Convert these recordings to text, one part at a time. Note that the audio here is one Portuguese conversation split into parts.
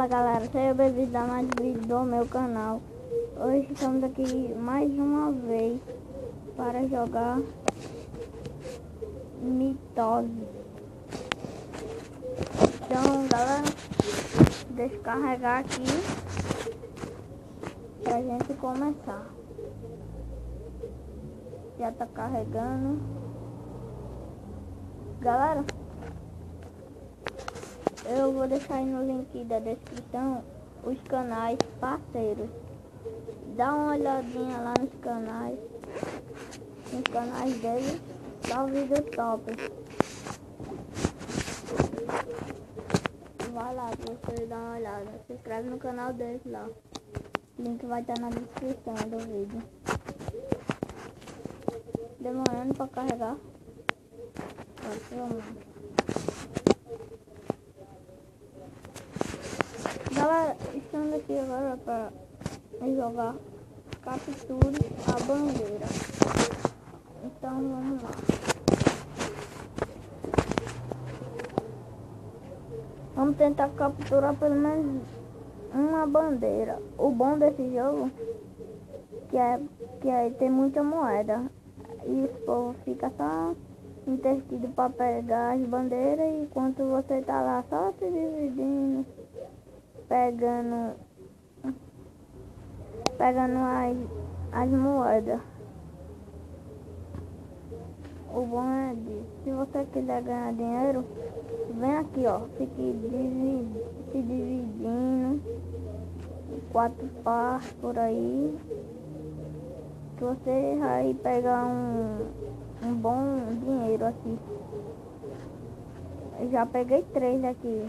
Fala galera, seja bem-vindo a mais um vídeo do meu canal. Hoje estamos aqui mais uma vez para jogar mitose. Então galera, deixa eu carregar aqui pra gente começar. Já tá carregando. Galera, eu vou deixar aí no link da descrição os canais parceiros. Dá uma olhadinha lá nos canais deles, só vídeo top. Vai lá pra você dar uma olhada, se inscreve no canal deles lá. O link vai estar na descrição do vídeo. Demorando pra carregar. Galera, estamos aqui agora para jogar Capture a Bandeira. Então vamos lá. Vamos tentar capturar pelo menos uma bandeira. O bom desse jogo que é tem muita moeda. E o povo fica só entretido para pegar as bandeiras, enquanto você tá lá só se dividindo, pegando as moedas. O bom é disso. Se você quiser ganhar dinheiro, vem aqui, ó, fique se dividindo em 4 partes por aí, que você vai pegar um bom dinheiro aqui. Eu já peguei 3 aqui,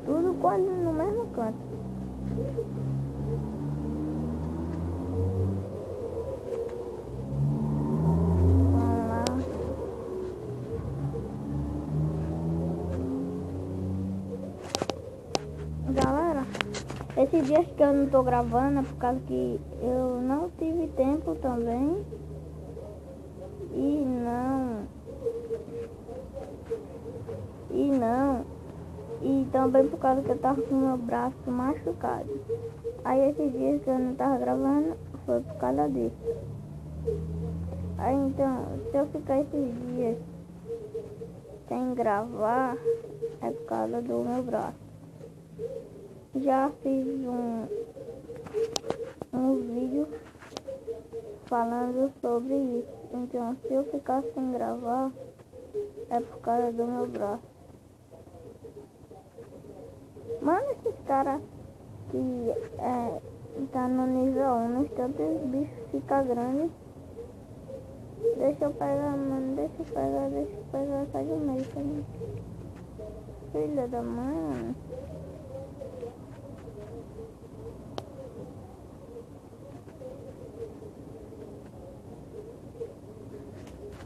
tudo quase no mesmo canto. Vamos lá. Galera, esses dias que eu não tô gravando é por causa que eu não tive tempo também. E também por causa que eu tava com meu braço machucado. Aí esses dias que eu não tava gravando foi por causa disso. Aí então, se eu ficar esses dias sem gravar, é por causa do meu braço. Já fiz um vídeo falando sobre isso. Então, se eu ficar sem gravar, é por causa do meu braço. Mano, esses caras que tá no nível 1, no instante os bichos ficam grandes. Deixa eu pegar, mano, deixa eu pegar, sai do meio, sai do meio. Filha da mãe, mano.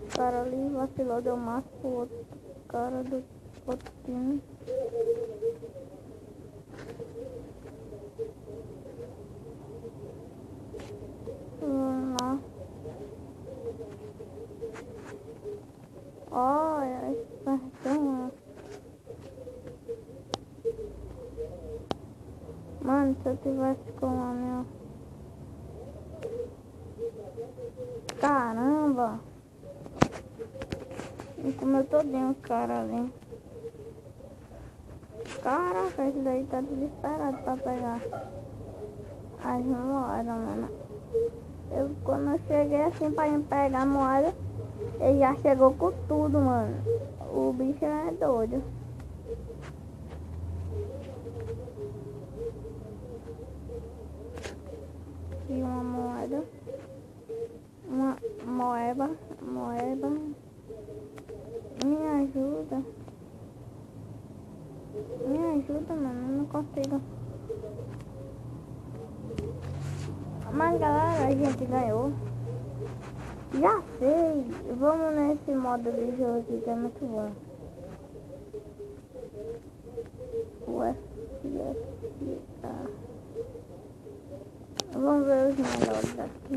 O cara ali vacilou, deu massa pro outro cara do outro time. Vamos lá. Olha, esse cartão. Mano, se eu tivesse com a minha... Caramba! Me comeu todinho os caras ali. Caraca, esse daí tá desesperado pra pegar as moedas, mano. Quando eu cheguei assim pra pegar a moeda, ele já chegou com tudo, mano. O bicho é doido. E uma moeda. Uma moeda. Me ajuda. Me ajuda, mano. Eu não consigo. Mas galera, a gente ganhou. Já sei. Vamos nesse modo de jogo aqui que é muito bom. Vamos ver os melhores daqui.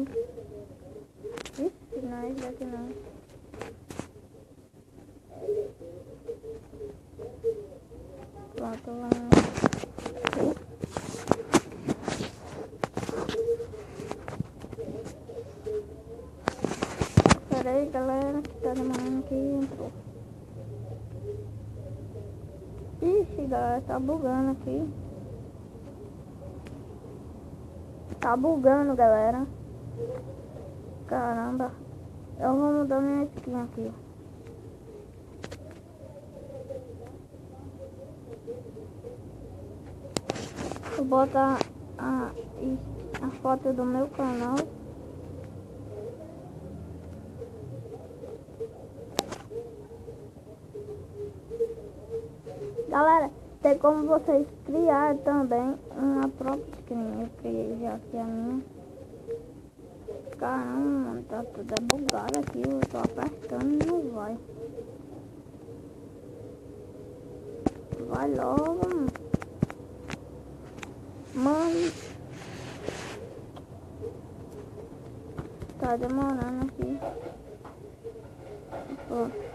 Ixi, não é esse daqui não. Pronto, vamos. tá demorando que entrou. Ixi, galera, tá bugando aqui. Tá bugando, galera. Caramba. Eu vou mudar minha skin aqui. Vou botar a foto do meu canal. Galera, tem como vocês criar também uma própria skin. Eu criei já aqui a minha. Caramba, mano, tá tudo bugado aqui. Eu tô apertando e não vai. Vai logo, mano. Mano, tá demorando aqui. Pô.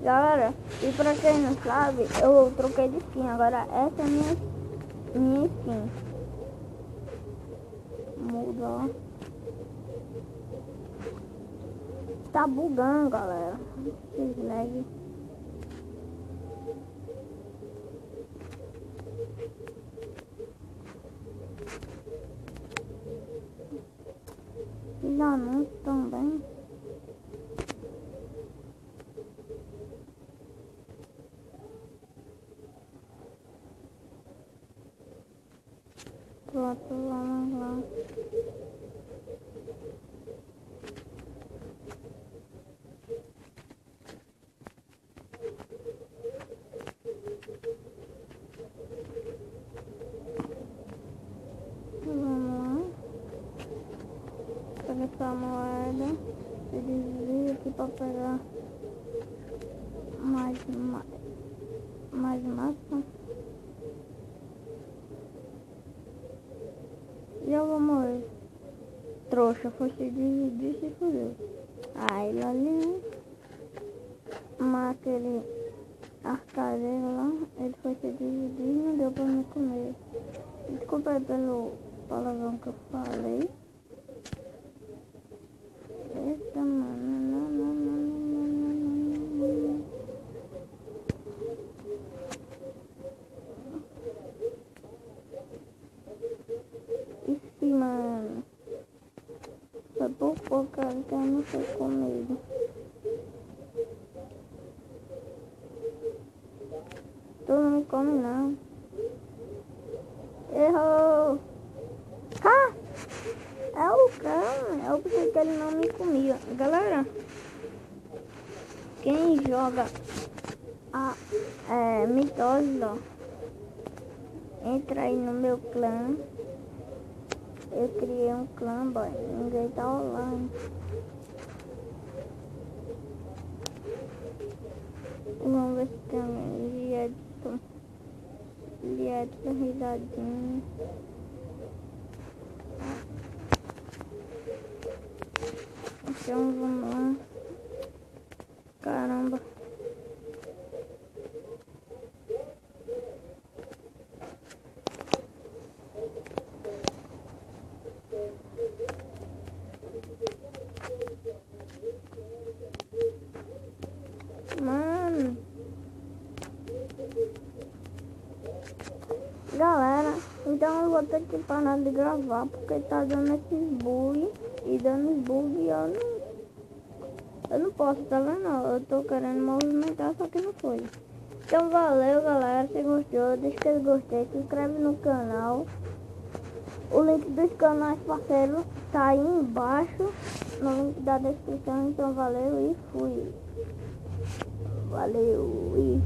Galera, e pra quem não sabe, eu troquei de skin. Agora essa é minha skin. Mudou. Tá bugando, galera. Esses lag. E anúncio também. Pronto, vamos lá. Pega essa moeda e desvia aqui pra pegar mais massa. E eu vou morrer. Trouxa, foi se dividir e se fudeu. Aí ali, mas aquele arcadeiro lá, ele foi se dividir e não deu pra me comer. Desculpa aí pelo palavrão que eu falei. Eita, mano, não. Ixi, mano. Foi por pouco, cara, que eu não sei comigo. Tu não me come, não. Errou! Ha! É o cão, eu pensei que ele não me comia. Galera, quem joga a mitose, ó, entra aí no meu clã. Eu criei um clã, boy. Ninguém tá online. Vamos ver se tem alguém. Liedson, risadinho. Então vamos lá. Caramba. Mano. Galera, então eu vou ter que parar de gravar porque tá dando esses bug e dando os bug e eu não posso, tá vendo? Eu tô querendo movimentar, só que não foi. Então valeu, galera, se gostou, deixa que eu gostei, se inscreve no canal. O link dos canais parceiros tá aí embaixo no link da descrição. Então valeu e fui. Valeu e